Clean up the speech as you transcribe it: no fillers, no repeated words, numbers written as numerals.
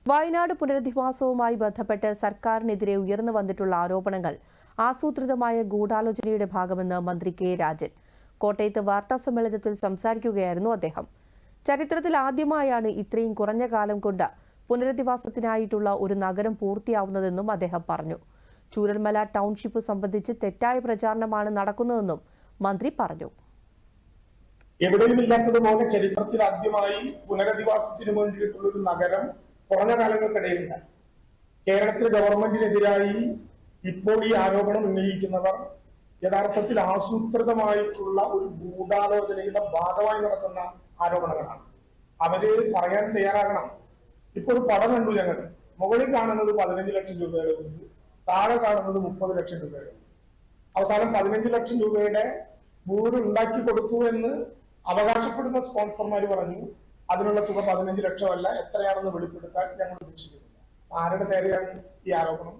വയനാട് പുനരധിവാസവുമായി ബന്ധപ്പെട്ട് സർക്കാരിനെതിരെ ഉയർന്നു വന്നിട്ടുള്ള ആരോപണങ്ങൾ ആസൂത്രിതമായ ഗൂഢാലോചനയുടെ ഭാഗമെന്ന് മന്ത്രി കെ രാജൻ കോട്ടയത്ത് വാർത്താസമ്മേളനത്തിൽ സംസാരിക്കുകയായിരുന്നു അദ്ദേഹം. ചരിത്രത്തിൽ ആദ്യമായാണ് ഇത്രയും കുറഞ്ഞ കാലം കൊണ്ട് പുനരധിവാസത്തിനായിട്ടുള്ള ഒരു നഗരം പൂർത്തിയാവുന്നതെന്നും അദ്ദേഹം പറഞ്ഞു. ചൂരൽമല ടൗൺഷിപ്പ് സംബന്ധിച്ച് തെറ്റായ പ്രചാരണമാണ് നടക്കുന്നതെന്നും മന്ത്രി പറഞ്ഞു. എവിടെയും ഇല്ലാത്തതുപോലെ ചരിത്രത്തിൽ ആദ്യമായി പുനരധിവാസത്തിന് വേണ്ടിയിട്ടുള്ള ഒരു നഗരം കുറഞ്ഞ കാലങ്ങൾക്കിടയിലുണ്ട്. കേരളത്തിൽ ഗവൺമെന്റിനെതിരായി ഇപ്പോൾ ഈ ആരോപണം ഉന്നയിക്കുന്നവർ യഥാർത്ഥത്തിൽ ആസൂത്രിതമായിട്ടുള്ള ഒരു ഗൂഢാലോചനയുടെ ഭാഗമായി നടത്തുന്ന ആരോപണങ്ങളാണ്. അവര് പറയാൻ തയ്യാറാകണം. ഇപ്പൊ ഒരു പടം കണ്ടു ഞങ്ങൾ. മുകളിൽ കാണുന്നത് 15 ലക്ഷം രൂപയുടെ വീട്, താഴെ കാണുന്നത് 30 ലക്ഷം രൂപയുടെ. അവസാനം 15 ലക്ഷം രൂപയുടെ വീട് ഉണ്ടാക്കി കൊടുത്തു എന്ന് അവകാശപ്പെടുന്ന സ്പോൺസർമാർ പറഞ്ഞു. അതിനുള്ള തുക 15 ലക്ഷമല്ല, എത്രയാണെന്ന് വെളിപ്പെടുത്താൻ ഞങ്ങൾ ഉദ്ദേശിക്കുന്നില്ല. ആരുടെ നേരെയാണ് ഈ ആരോപണം?